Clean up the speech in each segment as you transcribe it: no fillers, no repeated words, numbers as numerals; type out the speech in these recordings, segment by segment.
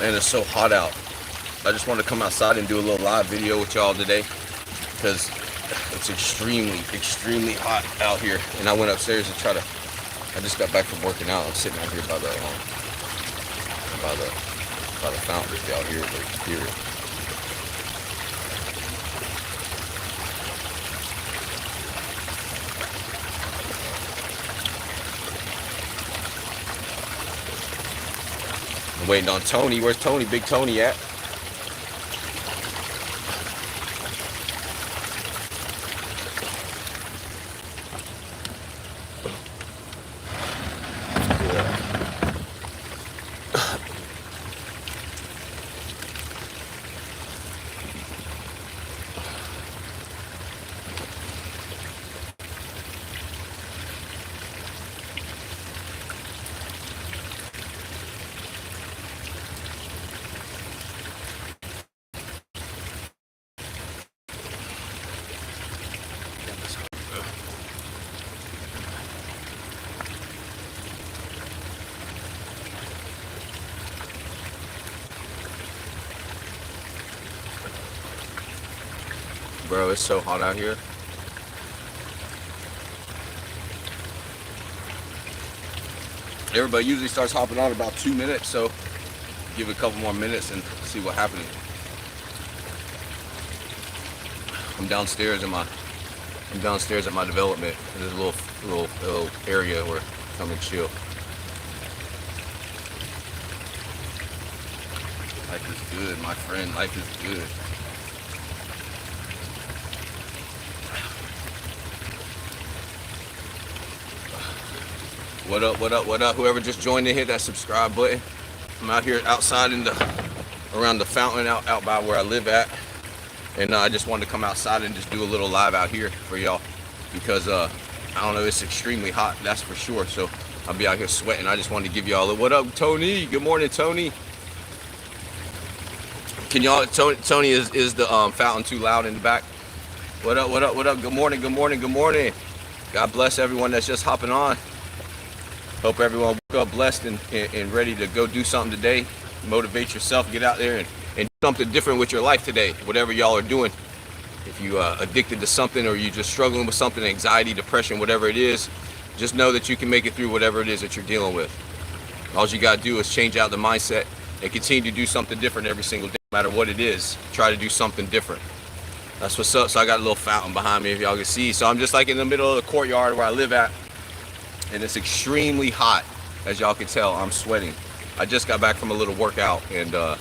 Man, it's so hot out. I just want to come outside and do a little live video with y'all today because it's extremely hot out here. And I went upstairs to I just got back from working out. I'm sitting out here by the fountain if y'all hear it. I'm waiting on Tony. Where's Tony? Big Tony at? Bro, it's so hot out here. Everybody usually starts hopping on about 2 minutes, so give it a couple more minutes and see what happens. I'm downstairs at my development. There's a little area where I come and chill. Life is good, my friend. Life is good. What up, what up, what up? Whoever just joined in, hit that subscribe button. I'm out here outside around the fountain out by where I live at. And I just wanted to come outside and just do a little live out here for y'all. Because, I don't know, it's extremely hot, that's for sure. So I'll be out here sweating. I just wanted to give y'all a, what up, Tony? Good morning, Tony. Can y'all, Tony, is the fountain too loud in the back? What up, what up, what up? Good morning, good morning, good morning. God bless everyone that's just hopping on. Hope everyone woke up blessed and ready to go do something today. Motivate yourself, get out there and do something different with your life today, whatever y'all are doing. If you addicted to something or you're just struggling with something, anxiety, depression, whatever it is, just know that you can make it through whatever it is that you're dealing with. All you got to do is change out the mindset and continue to do something different every single day, no matter what it is. Try to do something different. That's what's up. So I got a little fountain behind me if y'all can see. So I'm just like in the middle of the courtyard where I live at. And it's extremely hot, as y'all can tell. I'm sweating. I just got back from a little workout, and I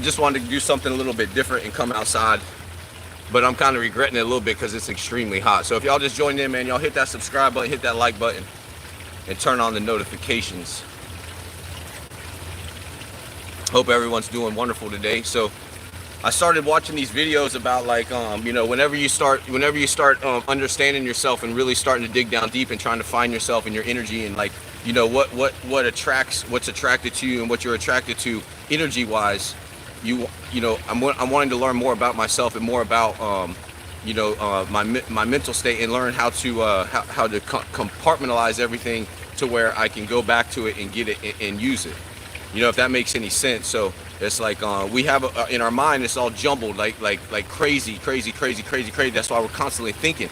just wanted to do something a little bit different and come outside. But I'm kind of regretting it a little bit because it's extremely hot. So if y'all just joined in, man, y'all hit that subscribe button, hit that like button, and turn on the notifications. Hope everyone's doing wonderful today. So I started watching these videos about like, you know, whenever you start understanding yourself and really starting to dig down deep and trying to find yourself and your energy and like, you know, what's attracted to you and what you're attracted to energy wise, you know, I'm wanting to learn more about myself and more about, you know, my mental state and learn how to compartmentalize everything to where I can go back to it and get it and use it. You know, if that makes any sense. So it's like we have in our mind, it's all jumbled like crazy. That's why we're constantly thinking.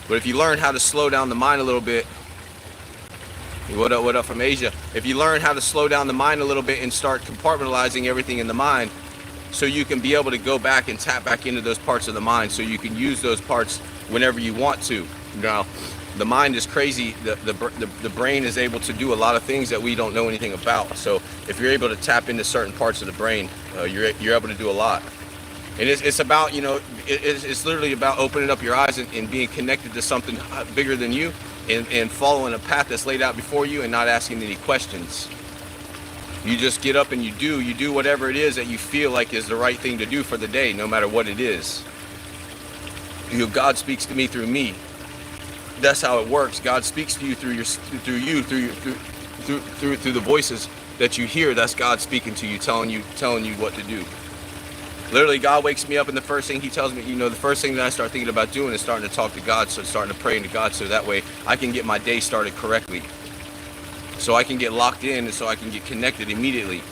But if you learn how to slow down the mind a little bit, what up from Asia? If you learn how to slow down the mind a little bit and start compartmentalizing everything in the mind, so you can be able to go back and tap back into those parts of the mind, so you can use those parts whenever you want to. Now, the mind is crazy. The brain is able to do a lot of things that we don't know anything about. So if you're able to tap into certain parts of the brain, you're able to do a lot. And it's about, you know, it's literally about opening up your eyes and being connected to something bigger than you and following a path that's laid out before you and not asking any questions. You just get up and you do whatever it is that you feel like is the right thing to do for the day, no matter what it is. You know, God speaks to me through me. That's how it works. God speaks to you through the voices that you hear. That's God speaking to you, telling you what to do. Literally, God wakes me up and the first thing he tells me, you know, the first thing that I start thinking about doing is starting to talk to God, so starting to pray into God, so that way I can get my day started correctly. So I can get locked in and so I can get connected immediately.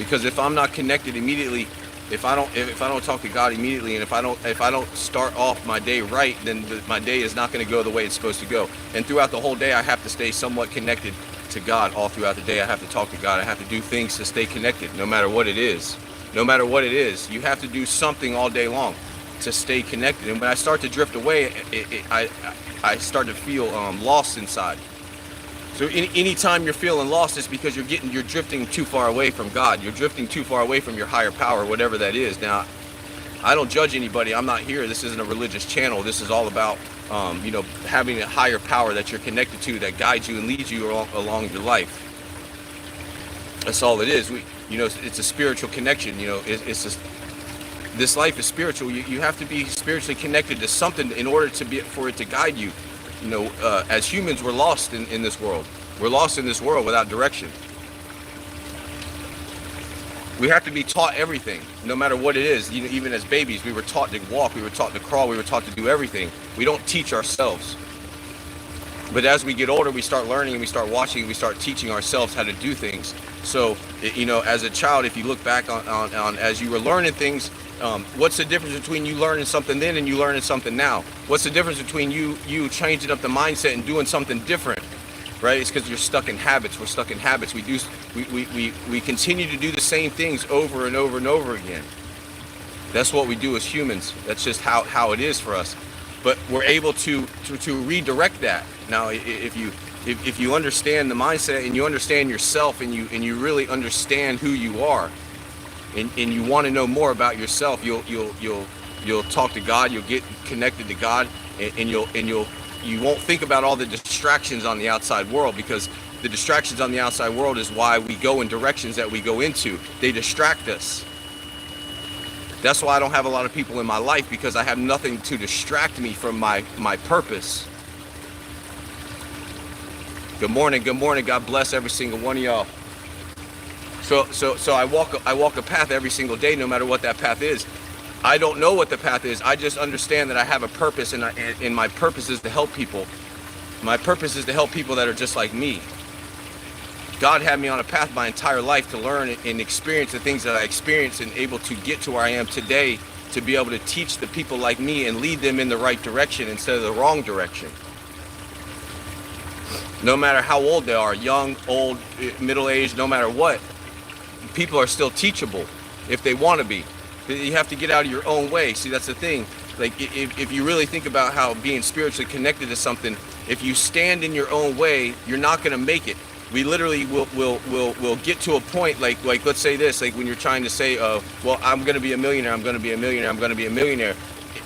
Because if I'm not connected immediately, if I don't talk to God immediately, and if I don't start off my day right, then my day is not going to go the way it's supposed to go. And throughout the whole day, I have to stay somewhat connected to God. All throughout the day, I have to talk to God. I have to do things to stay connected, no matter what it is. No matter what it is, you have to do something all day long to stay connected. And when I start to drift away, I start to feel lost inside. So anytime you're feeling lost, it's because you're drifting too far away from God. You're drifting too far away from your higher power, whatever that is. Now, I don't judge anybody. I'm not here. This isn't a religious channel. This is all about, having a higher power that you're connected to, that guides you and leads you along your life. That's all it is. It's a spiritual connection. It's just, this life is spiritual. You have to be spiritually connected to something in order for it to guide you. As humans, we're lost in this world. We're lost in this world without direction. We have to be taught everything, no matter what it is. Even as babies, we were taught to walk, we were taught to crawl, we were taught to do everything. We don't teach ourselves. But as we get older, we start learning and we start watching and we start teaching ourselves how to do things. So, as a child, if you look back on as you were learning things, what's the difference between you learning something then and you learning something now? What's the difference between you changing up the mindset and doing something different? Right? It's because you're stuck in habits. We're stuck in habits. We continue to do the same things over and over and over again. That's what we do as humans. That's just how it is for us. But we're able to redirect that. Now, if you understand the mindset and you understand yourself and you really understand who you are, and you want to know more about yourself, you'll talk to God, you'll get connected to God, and you won't think about all the distractions on the outside world, because the distractions on the outside world is why we go in directions that we go into. They distract us. That's why I don't have a lot of people in my life, because I have nothing to distract me from my purpose. Good morning. God bless every single one of y'all. So I walk a path every single day, no matter what that path is. I don't know what the path is. I just understand that I have a purpose, and my purpose is to help people. My purpose is to help people that are just like me. God had me on a path my entire life to learn and experience the things that I experienced, and able to get to where I am today, to be able to teach the people like me and lead them in the right direction instead of the wrong direction. No matter how old they are, young, old, middle-aged, no matter what, people are still teachable if they want to be. You have to get out of your own way. See, that's the thing. Like, if you really think about how being spiritually connected to something, if you stand in your own way, you're not going to make it. We literally will get to a point, like let's say this, like when you're trying to say, well, I'm going to be a millionaire, I'm going to be a millionaire, I'm going to be a millionaire.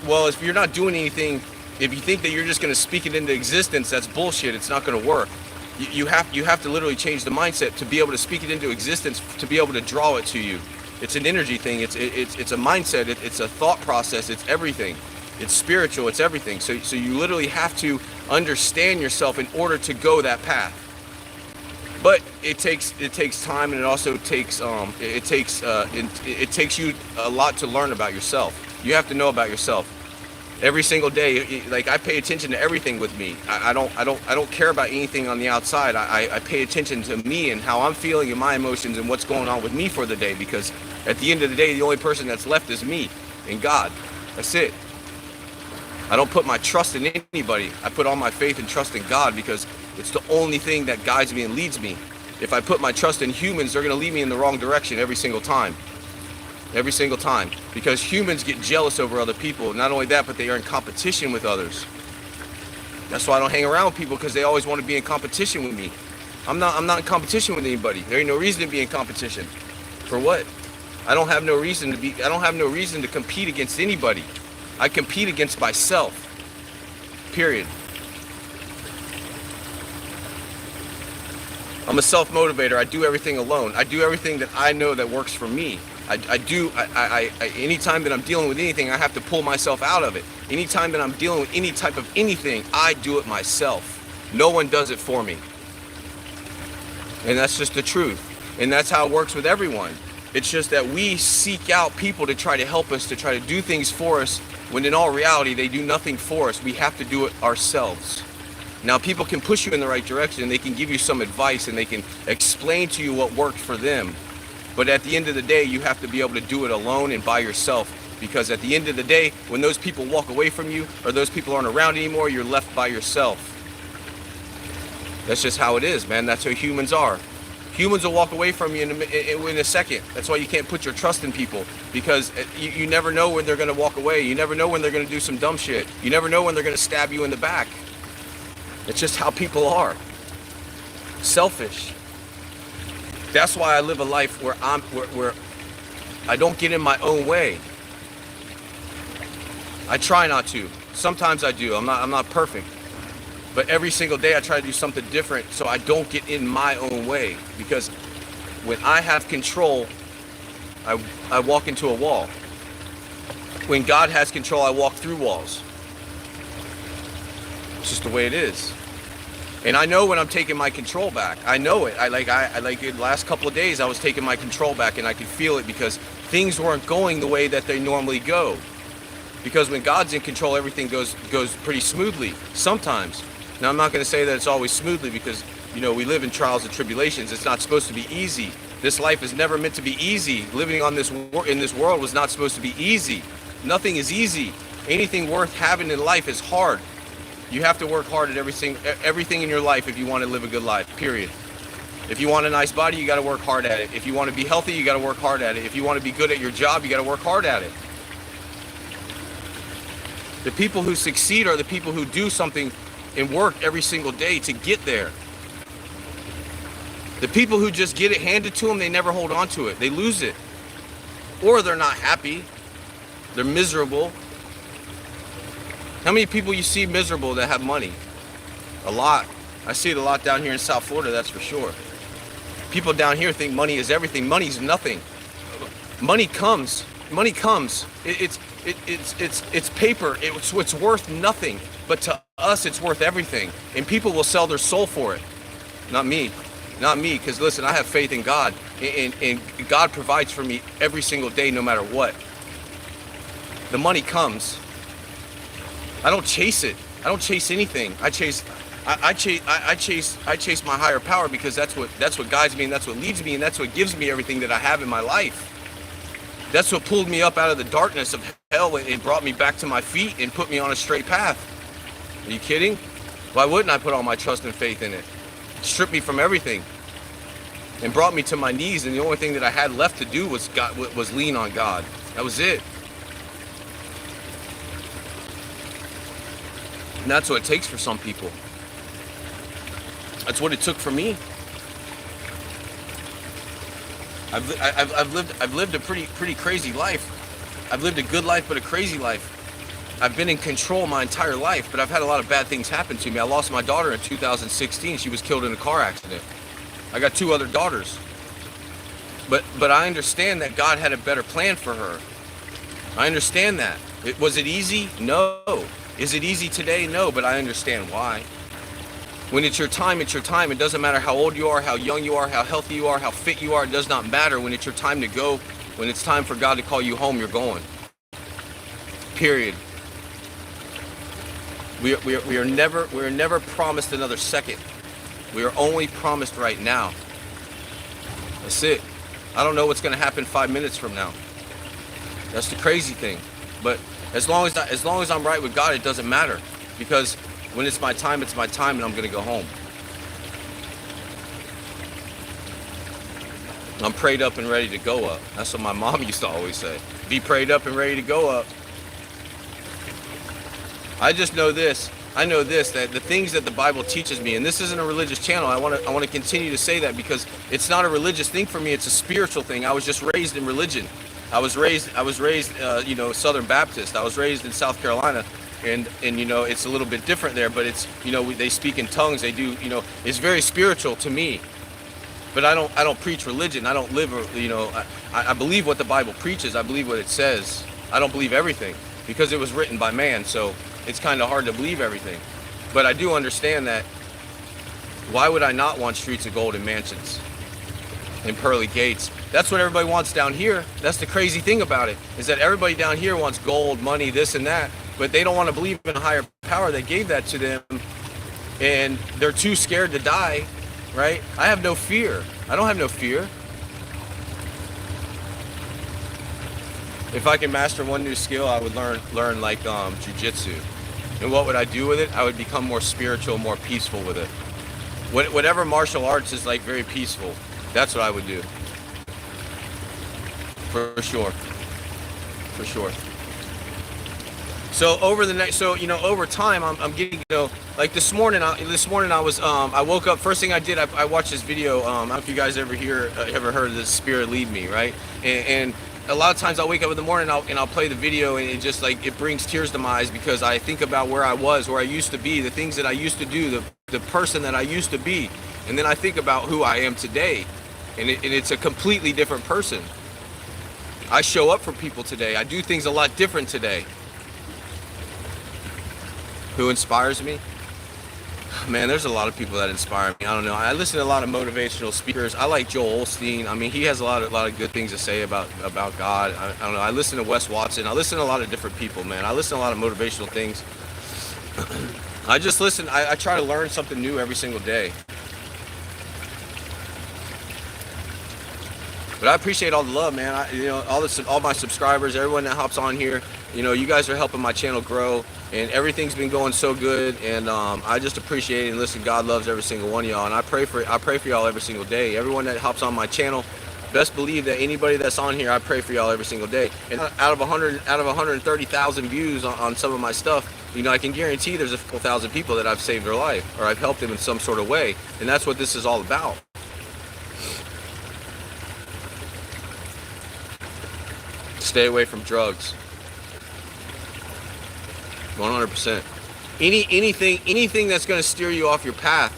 Well, if you're not doing anything, if you think that you're just going to speak it into existence, that's bullshit. It's not going to work. You have to literally change the mindset to be able to speak it into existence, to be able to draw it to you. It's an energy thing. It's a mindset. It's a thought process. It's everything. It's spiritual. It's everything. So you literally have to understand yourself in order to go that path. But it takes time, and it also takes it takes you a lot to learn about yourself. You have to know about yourself. Every single day, like, I pay attention to everything with me. I don't care about anything on the outside. I pay attention to me and how I'm feeling and my emotions and what's going on with me for the day, because at the end of the day, the only person that's left is me and God. That's it. I don't put my trust in anybody. I put all my faith and trust in God, because it's the only thing that guides me and leads me. If I put my trust in humans, they're going to lead me in the wrong direction every single time. Every single time. Because humans get jealous over other people. Not only that, but they are in competition with others. That's why I don't hang around with people, because they always want to be in competition with me. I'm not in competition with anybody. There ain't no reason to be in competition. For what? I don't have no reason to compete against anybody. I compete against myself. Period. I'm a self-motivator. I do everything alone. I do everything that I know that works for me. Anytime that I'm dealing with anything, I have to pull myself out of it. Anytime that I'm dealing with any type of anything, I do it myself. No one does it for me. And that's just the truth. And that's how it works with everyone. It's just that we seek out people to try to help us, to try to do things for us, when in all reality, they do nothing for us. We have to do it ourselves. Now, people can push you in the right direction, and they can give you some advice, and they can explain to you what worked for them. But at the end of the day, you have to be able to do it alone and by yourself. Because at the end of the day, when those people walk away from you or those people aren't around anymore, you're left by yourself. That's just how it is, man. That's how humans are. Humans will walk away from you in a second. That's why you can't put your trust in people, because you never know when they're going to walk away. You never know when they're going to do some dumb shit. You never know when they're going to stab you in the back. It's just how people are. Selfish. That's why I live a life where I don't get in my own way. I try not to. Sometimes I do. I'm not perfect. But every single day I try to do something different so I don't get in my own way. Because when I have control, I walk into a wall. When God has control, I walk through walls. It's just the way it is. And I know when I'm taking my control back. I know it. I like the last couple of days I was taking my control back, and I could feel it because things weren't going the way that they normally go. Because when God's in control, everything goes pretty smoothly sometimes. Now, I'm not going to say that it's always smoothly, because, you know, we live in trials and tribulations. It's not supposed to be easy. This life is never meant to be easy. Living on in this world was not supposed to be easy. Nothing is easy. Anything worth having in life is hard. You have to work hard at everything in your life if you want to live a good life, period. If you want a nice body, you got to work hard at it. If you want to be healthy, you got to work hard at it. If you want to be good at your job, you got to work hard at it. The people who succeed are the people who do something and work every single day to get there. The people who just get it handed to them, they never hold on to it. They lose it. Or they're not happy. They're miserable. How many people you see miserable that have money? A lot. I see it a lot down here in South Florida, that's for sure. People down here think money is everything. Money's nothing. Money comes. Money comes. It's paper. It's worth nothing. But to us, it's worth everything. And people will sell their soul for it. Not me. Not me. Because listen, I have faith in God. And God provides for me every single day, no matter what. The money comes. I don't chase it. I don't chase anything. I chase my higher power, because that's what guides me, and that's what leads me, and that's what gives me everything that I have in my life. That's what pulled me up out of the darkness of hell and brought me back to my feet and put me on a straight path. Are you kidding? Why wouldn't I put all my trust and faith in it? Stripped me from everything and brought me to my knees, and the only thing that I had left to do was lean on God. That was it. And that's what it takes for some people. That's what it took for me. I've lived a pretty crazy life. I've lived a good life, but a crazy life. I've been in control my entire life, but I've had a lot of bad things happen to me. I lost my daughter in 2016. She was killed in a car accident. I got 2 other daughters. But I understand that God had a better plan for her. I understand that. Was it easy? No. Is it easy today? No, but I understand why. When it's your time, it's your time. It doesn't matter how old you are, how young you are, how healthy you are, how fit you are. It does not matter. When it's your time to go, when it's time for God to call you home, you're going. Period. We are never promised another second. We are only promised right now. That's it. I don't know what's going to happen 5 minutes from now. That's the crazy thing. But as long as I'm right with God, it doesn't matter, because when it's my time, and I'm gonna go home. I'm prayed up and ready to go up. That's what my mom used to always say. Be prayed up and ready to go up. I just know this. I know this, that the things that the Bible teaches me, and this isn't a religious channel. I want to continue to say that, because it's not a religious thing for me. It's a spiritual thing. I was just raised in religion. I was raised, Southern Baptist. I was raised in South Carolina, and it's a little bit different there, but it's, they speak in tongues. They do, it's very spiritual to me. But I don't preach religion. I don't live, I believe what the Bible preaches. I believe what it says. I don't believe everything, because it was written by man, so it's kind of hard to believe everything. But I do understand that. Why would I not want streets of gold and mansions and pearly gates? That's what everybody wants down here. That's the crazy thing about it, is that everybody down here wants gold, money, this and that, but they don't want to believe in a higher power that gave that to them, and they're too scared to die, right? I have no fear. I don't have no fear. If I can master one new skill, I would learn like jujitsu. And what would I do with it? I would become more spiritual, more peaceful with it. Whatever martial arts is like very peaceful, that's what I would do. For sure. For sure. So over the next, so over time, I'm getting, like this morning. I was, I woke up. First thing I did, I watched this video. I don't know if you guys ever heard of this Spirit Lead Me, right? And a lot of times I'll wake up in the morning and I'll play the video, and it just like it brings tears to my eyes because I think about where I was, where I used to be, the things that I used to do, the person that I used to be, and then I think about who I am today, and it's a completely different person. I show up for people today. I do things a lot different today. Who inspires me? Man, there's a lot of people that inspire me. I don't know. I listen to a lot of motivational speakers. I like Joel Osteen. I mean, he has a lot of good things to say about God. I don't know. I listen to Wes Watson. I listen to a lot of different people, man. I listen to a lot of motivational things. I just listen. I try to learn something new every single day. But I appreciate all the love, man. All my subscribers, everyone that hops on here. You guys are helping my channel grow, and everything's been going so good. And I just appreciate it. And listen, God loves every single one of y'all, and I pray for y'all every single day. Everyone that hops on my channel, best believe that anybody that's on here, I pray for y'all every single day. And out of 130,000 views on some of my stuff, I can guarantee there's a couple thousand people that I've saved their life, or I've helped them in some sort of way, and that's what this is all about. Stay away from drugs. 100%. Anything that's going to steer you off your path.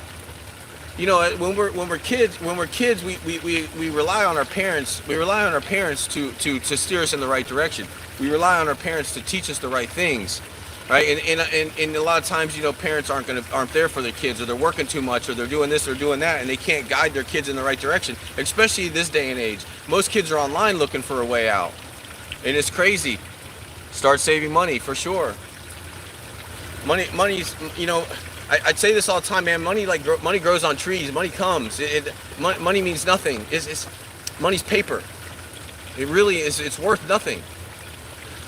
When we're kids, we rely on our parents. We rely on our parents to steer us in the right direction. We rely on our parents to teach us the right things, right? And a lot of times, parents aren't there for their kids, or they're working too much, or they're doing this or doing that, and they can't guide their kids in the right direction. Especially this day and age, most kids are online looking for a way out, and it's crazy. Start saving money for sure. Money's, I'd say this all the time, man. Money grows on trees. Money comes. Money means nothing. Money's paper. It really is. It's worth nothing.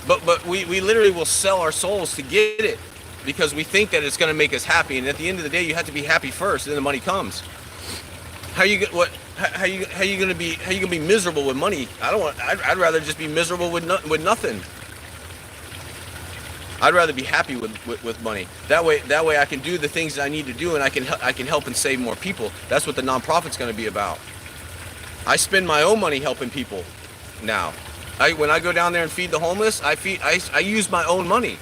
But we literally will sell our souls to get it because we think that it's going to make us happy. And at the end of the day, you have to be happy first, and then the money comes. How you gonna be miserable with money? I'd rather just be miserable with nothing. I'd rather be happy with money. That way I can do the things that I need to do, and I can help and save more people. That's what the nonprofit's going to be about. I spend my own money helping people now. When I go down there and feed the homeless, I use my own money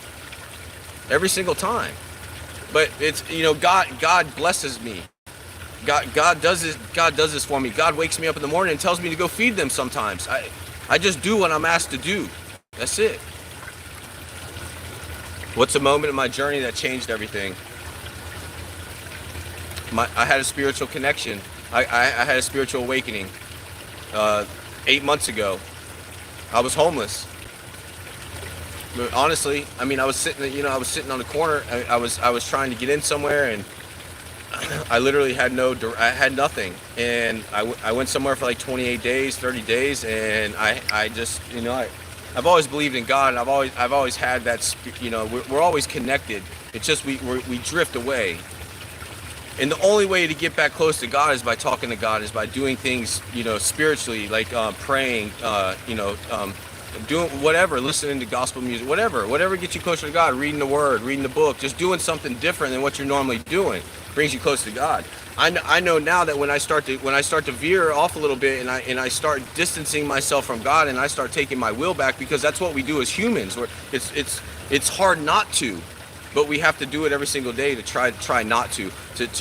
every single time. But it's God blesses me. God does this for me. God wakes me up in the morning and tells me to go feed them sometimes. I just do what I'm asked to do. That's it. What's a moment in my journey that changed everything? I had a spiritual connection. I had a spiritual awakening 8 months ago. I was homeless. But honestly, I was sitting on the corner. I was trying to get in somewhere, and I literally had nothing. And I went somewhere for like 28 days, 30 days, and I just, I've always believed in God, and I've always had that, we're always connected. It's just we drift away. And the only way to get back close to God is by talking to God, is by doing things, spiritually, like praying, doing whatever, listening to gospel music, whatever gets you closer to God, reading the Word, reading the book, just doing something different than what you're normally doing brings you close to God. I know now that when I start to veer off a little bit, and I start distancing myself from God, and I start taking my will back, because that's what we do as humans. It's hard not to, but we have to do it every single day to try not to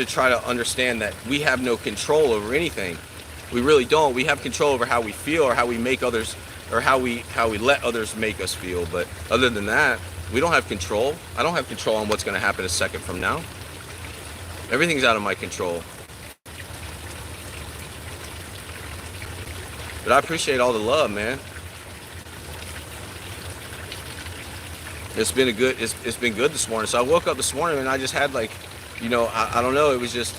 try to understand that we have no control over anything. We really don't. We have control over how we feel, or how we make others, or how we let others make us feel. But other than that, we don't have control. I don't have control on what's going to happen a second from now. Everything's out of my control. But I appreciate all the love, man. It's been good this morning. So I woke up this morning, and I just had I don't know, it was just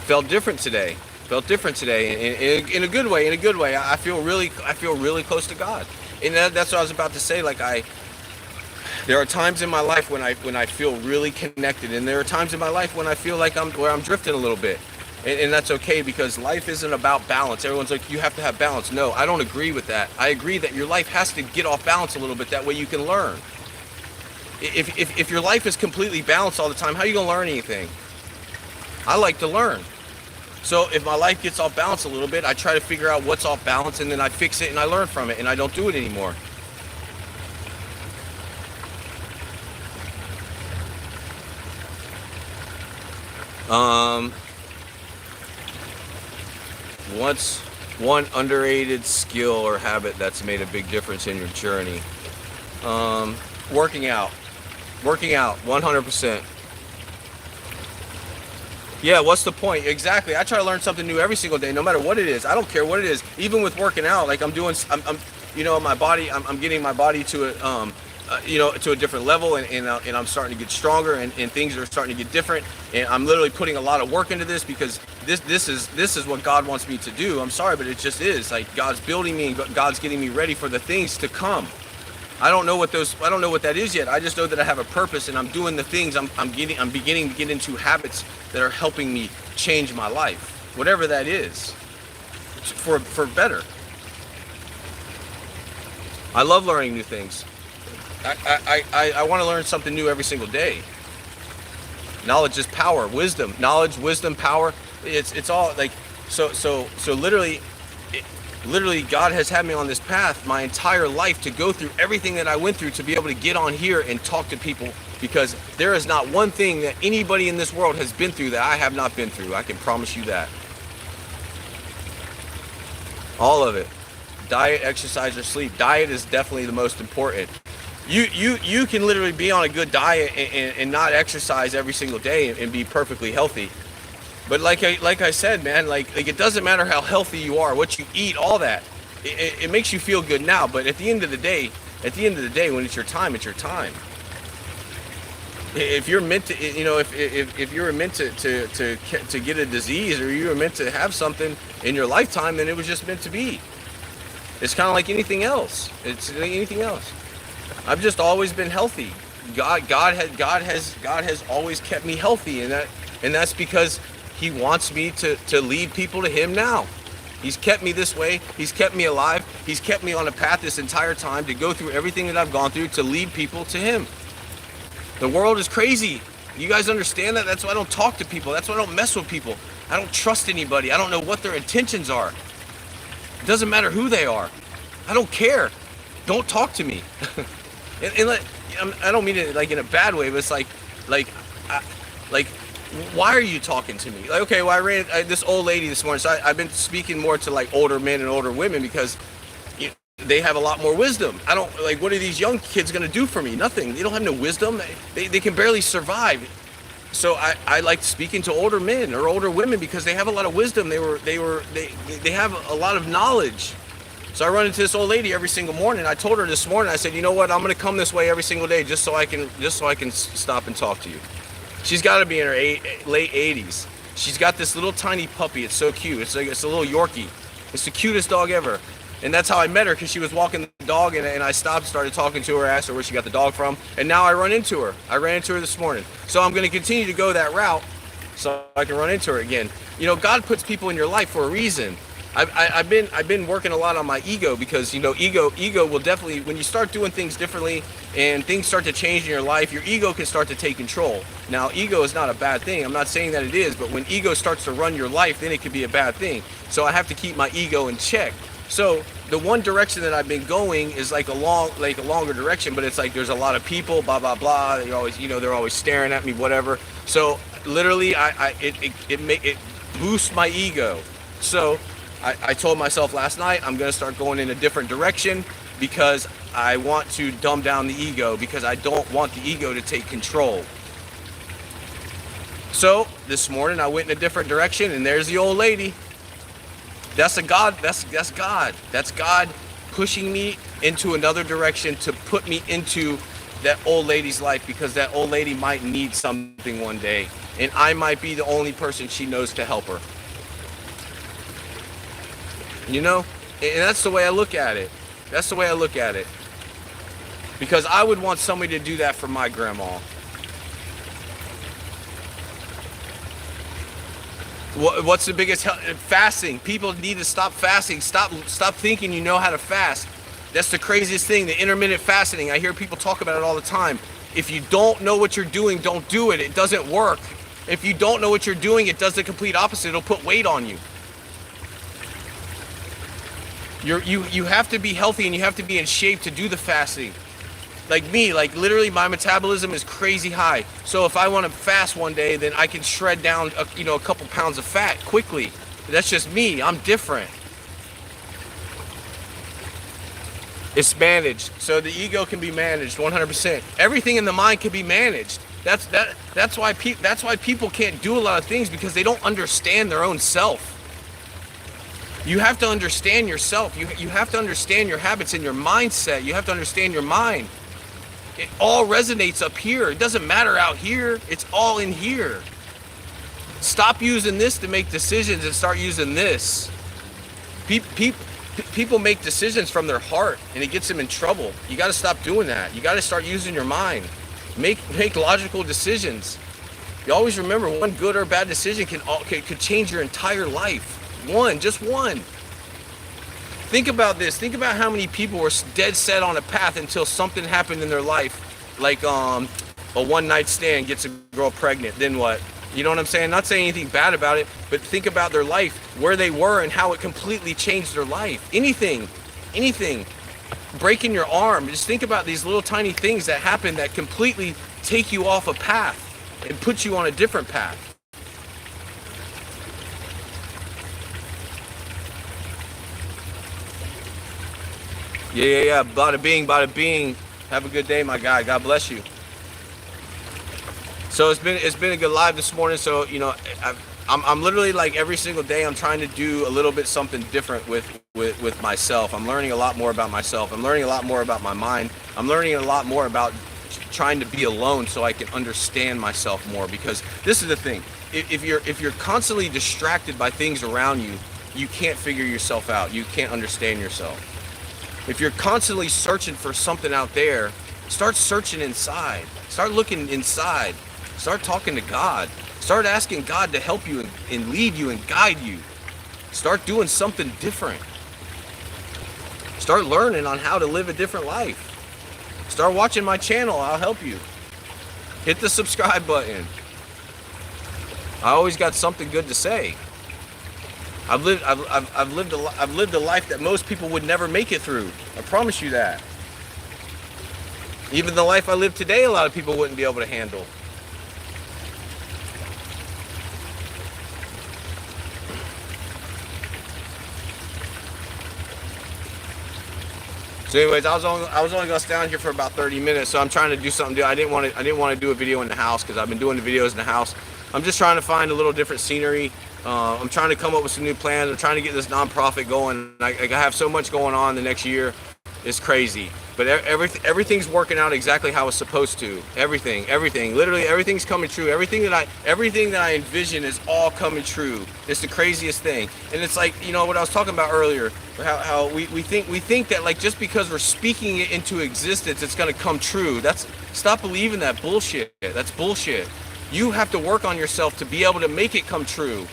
felt different today. In a good way. I feel really close to God. And that's what I was about to say. Like there are times in my life when I feel really connected, and there are times in my life when I feel like I'm drifting a little bit, and that's okay, because life isn't about balance. Everyone's like, you have to have balance. No, I don't agree with that. I agree that your life has to get off balance a little bit. That way you can learn. If your life is completely balanced all the time, how are you gonna learn anything? I like to learn. So if my life gets off balance a little bit, I try to figure out what's off balance, and then I fix it and I learn from it, and I don't do it anymore. What's one underrated skill or habit that's made a big difference in your journey? Working out. Working out, 100%. Yeah, what's the point? Exactly. I try to learn something new every single day, no matter what it is. I don't care what it is. Even with working out, like my body, I'm getting my body to to a different level, and I'm starting to get stronger, and things are starting to get different, and I'm literally putting a lot of work into this, because this is what God wants me to do. I'm sorry, but it just is. Like, God's building me, and God's getting me ready for the things to come. I don't know what that is yet. I just know that I have a purpose, and I'm doing the things. I'm beginning to get into habits that are helping me change my life, whatever that is, for better. I love learning new things. I want to learn something new every single day. Knowledge is power. Wisdom, knowledge, wisdom, power. It's all like so literally. Literally, God has had me on this path my entire life to go through everything that I went through, to be able to get on here and talk to people, because there is not one thing that anybody in this world has been through that I have not been through. I can promise you that. All of it. Diet, exercise, or sleep. Diet is definitely the most important. You can literally be on a good diet and not exercise every single day and be perfectly healthy. But like I said, man, like it doesn't matter how healthy you are, what you eat, all that. It makes you feel good now, but at the end of the day, when it's your time, it's your time. If you're meant to, if you're meant to get a disease, or you were meant to have something in your lifetime, then it was just meant to be. It's kind of like anything else. It's like anything else. I've just always been healthy. God has always kept me healthy, and that's because He wants me to lead people to Him now. He's kept me this way. He's kept me alive. He's kept me on a path this entire time to go through everything that I've gone through to lead people to Him. The world is crazy. You guys understand that? That's why I don't talk to people. That's why I don't mess with people. I don't trust anybody. I don't know what their intentions are. It doesn't matter who they are. I don't care. Don't talk to me. I don't mean it like in a bad way, but it's like why are you talking to me? Like, okay, well, I ran this old lady this morning, so I've been speaking more to like older men and older women, because they have a lot more wisdom. I don't, like, what are these young kids going to do for me? Nothing. They don't have no wisdom. They can barely survive. So I like speaking to older men or older women, because they have a lot of wisdom. They have a lot of knowledge. So I run into this old lady every single morning. I told her this morning, I said, you know what? I'm going to come this way every single day just so I can stop and talk to you. She's got to be in her late 80s. She's got this little tiny puppy. It's so cute. It's a little Yorkie. It's the cutest dog ever. And that's how I met her, because she was walking the dog, and I stopped, started talking to her, asked her where she got the dog from, and now I run into her. I ran into her this morning. So I'm going to continue to go that route so I can run into her again. God puts people in your life for a reason. I've been working a lot on my ego, because ego will definitely, when you start doing things differently and things start to change in your life, your ego can start to take control. Now, ego is not a bad thing. I'm not saying that it is, but when ego starts to run your life, then it could be a bad thing. So I have to keep my ego in check. So the one direction that I've been going is like a longer direction, but it's like there's a lot of people, blah blah blah. They're always staring at me, whatever. So literally, it boosts my ego. So I told myself last night, I'm going to start going in a different direction, because I want to dumb down the ego, because I don't want the ego to take control. So this morning I went in a different direction, and there's the old lady. That's God. That's God pushing me into another direction to put me into that old lady's life, because that old lady might need something one day, and I might be the only person she knows to help her. And that's the way I look at it. That's the way I look at it. Because I would want somebody to do that for my grandma. What's the biggest fasting? People need to stop fasting. Stop thinking you know how to fast. That's the craziest thing, the intermittent fasting. I hear people talk about it all the time. If you don't know what you're doing, don't do it. It doesn't work. If you don't know what you're doing, it does the complete opposite. It'll put weight on you. You have to be healthy and you have to be in shape to do the fasting. Like me, like literally my metabolism is crazy high. So if I want to fast one day, then I can shred down a couple pounds of fat quickly. That's just me. I'm different. It's managed. So the ego can be managed 100%. Everything in the mind can be managed. That's why people can't do a lot of things, because they don't understand their own self. You have to understand yourself. You have to understand your habits and your mindset. You have to understand your mind. It all resonates up here. It doesn't matter out here. It's all in here. Stop using this to make decisions and start using this. People make decisions from their heart and it gets them in trouble. You got to stop doing that. You got to start using your mind. Make logical decisions. You always remember, one good or bad decision could change your entire life. Just one. Think about this. Think about how many people were dead set on a path until something happened in their life, like a one-night stand gets a girl pregnant. Then what? You know what I'm saying? Not saying anything bad about it, but think about their life, where they were and how it completely changed their life. Anything. Breaking your arm. Just think about these little tiny things that happen that completely take you off a path and put you on a different path. Yeah. Bada bing. Have a good day, my guy. God bless you. So it's been a good live this morning. So I'm literally, like, every single day I'm trying to do a little bit something different with myself. I'm learning a lot more about myself. I'm learning a lot more about my mind. I'm learning a lot more about trying to be alone so I can understand myself more. Because this is the thing. If you're constantly distracted by things around you, you can't figure yourself out. You can't understand yourself. If you're constantly searching for something out there, start searching inside. Start looking inside. Start talking to God. Start asking God to help you and lead you and guide you. Start doing something different. Start learning on how to live a different life. Start watching my channel. I'll help you. Hit the subscribe button. I always got something good to say. I've lived a life that most people would never make it through. I promise you that. Even the life I live today, a lot of people wouldn't be able to handle. So anyways, I was only gonna stay on here for about 30 minutes, so I'm trying to do something. I didn't want to do a video in the house, because I've been doing the videos in the house. I'm just trying to find a little different scenery. I'm trying to come up with some new plans. I'm trying to get this nonprofit going. I have so much going on the next year. It's crazy. But everything's working out exactly how it's supposed to. Everything. Literally everything's coming true. Everything that I envision is all coming true. It's the craziest thing. And it's like, what I was talking about earlier, how we think that, like, just because we're speaking it into existence, it's gonna come true. Stop believing that bullshit. That's bullshit. You have to work on yourself to be able to make it come true.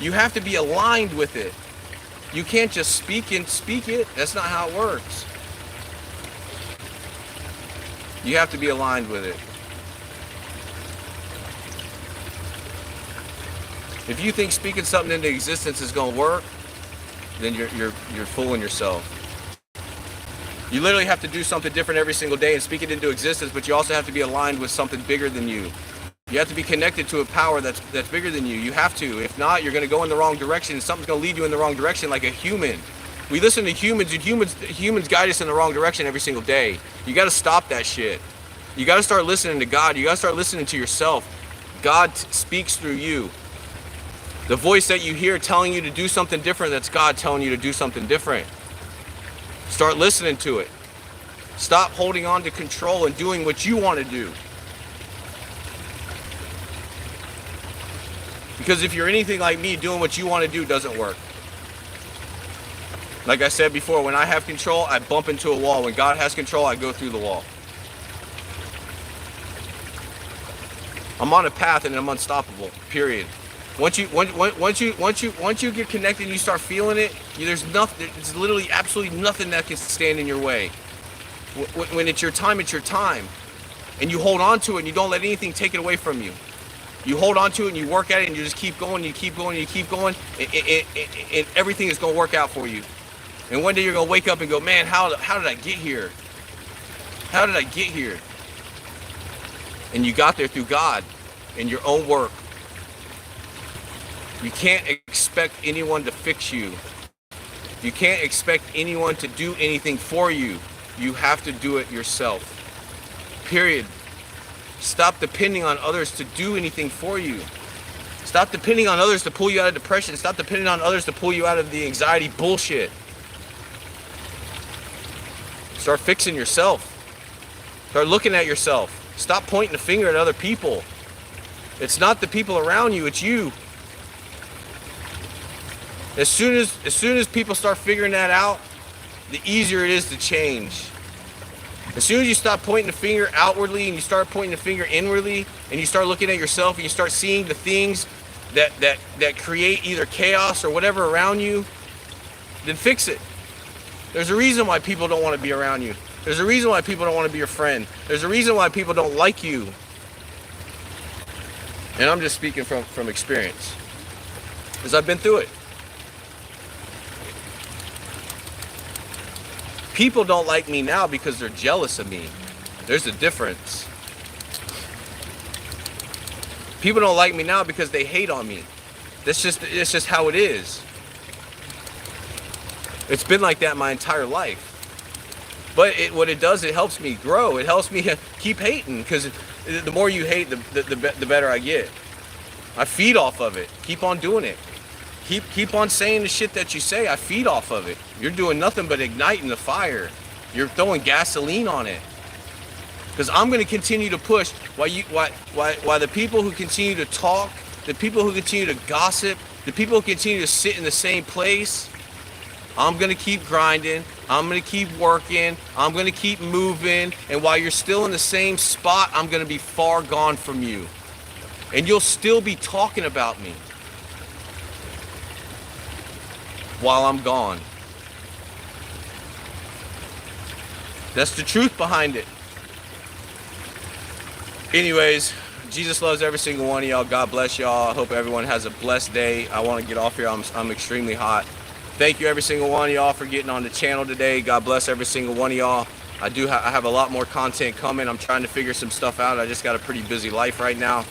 You have to be aligned with it. You can't just speak it. That's not how it works. You have to be aligned with it. If you think speaking something into existence is going to work, then you're fooling yourself. You literally have to do something different every single day and speak it into existence, but you also have to be aligned with something bigger than you. You have to be connected to a power that's bigger than you. You have to. If not, you're going to go in the wrong direction, and something's going to lead you in the wrong direction, like a human. We listen to humans, and humans guide us in the wrong direction every single day. You got to stop that shit. You got to start listening to God. You got to start listening to yourself. God speaks through you. The voice that you hear telling you to do something different, that's God telling you to do something different. Start listening to it. Stop holding on to control and doing what you want to do. Because if you're anything like me, doing what you want to do doesn't work. Like I said before, when I have control, I bump into a wall. When God has control, I go through the wall. I'm on a path and I'm unstoppable. Period. Once you get connected and you start feeling it, there's nothing. There's literally absolutely nothing that can stand in your way. When it's your time, and you hold on to it and you don't let anything take it away from you. You hold on to it and you work at it and you just keep going, you keep going, you keep going, and everything is going to work out for you. And one day you're going to wake up and go, man, how did I get here? How did I get here? And you got there through God and your own work. You can't expect anyone to fix you. You can't expect anyone to do anything for you. You have to do it yourself. Period. Stop depending on others to do anything for you. Stop depending on others to pull you out of depression. Stop depending on others to pull you out of the anxiety bullshit. Start fixing yourself. Start looking at yourself. Stop pointing the finger at other people. It's not the people around you, it's you. As soon as people start figuring that out, the easier it is to change. As soon as you stop pointing the finger outwardly and you start pointing the finger inwardly and you start looking at yourself and you start seeing the things that create either chaos or whatever around you, then fix it. There's a reason why people don't want to be around you. There's a reason why people don't want to be your friend. There's a reason why people don't like you. And I'm just speaking from experience, because I've been through it. People don't like me now because they're jealous of me. There's a difference. People don't like me now because they hate on me. It's just how it is. It's been like that my entire life. But what it does, it helps me grow. It helps me keep hating, because the more you hate, the better I get. I feed off of it. Keep on doing it. Keep on saying the shit that you say. I feed off of it. You're doing nothing but igniting the fire. You're throwing gasoline on it. Because I'm going to continue to push while the people who continue to talk, the people who continue to gossip, the people who continue to sit in the same place, I'm going to keep grinding. I'm going to keep working. I'm going to keep moving. And while you're still in the same spot, I'm going to be far gone from you. And you'll still be talking about me while I'm gone. That's the truth behind it. Anyways, Jesus loves every single one of y'all. God bless y'all. I hope everyone has a blessed day. I want to get off here. I'm extremely hot. Thank you every single one of y'all for getting on the channel today. God bless every single one of y'all. I have a lot more content coming. I'm trying to figure some stuff out. I just got a pretty busy life right now.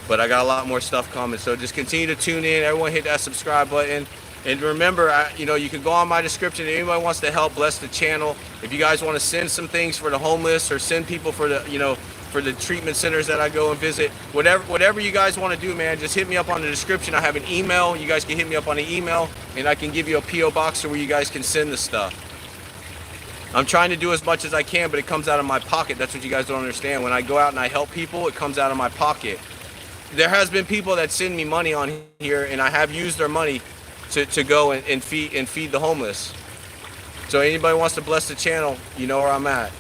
But I got a lot more stuff coming. So just continue to tune in. Everyone hit that subscribe button. And remember, you can go on my description. If anybody wants to help bless the channel, if you guys want to send some things for the homeless or send people for the, for the treatment centers that I go and visit, whatever you guys want to do, man, just hit me up on the description. I have an email. You guys can hit me up on the email, and I can give you a P.O. box where you guys can send the stuff. I'm trying to do as much as I can, but it comes out of my pocket. That's what you guys don't understand. When I go out and I help people, it comes out of my pocket. There has been people that send me money on here, and I have used their money to go and feed the homeless. So anybody wants to bless the channel, you know where I'm at.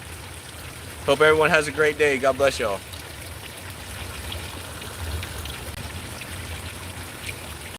Hope everyone has a great day. God bless y'all.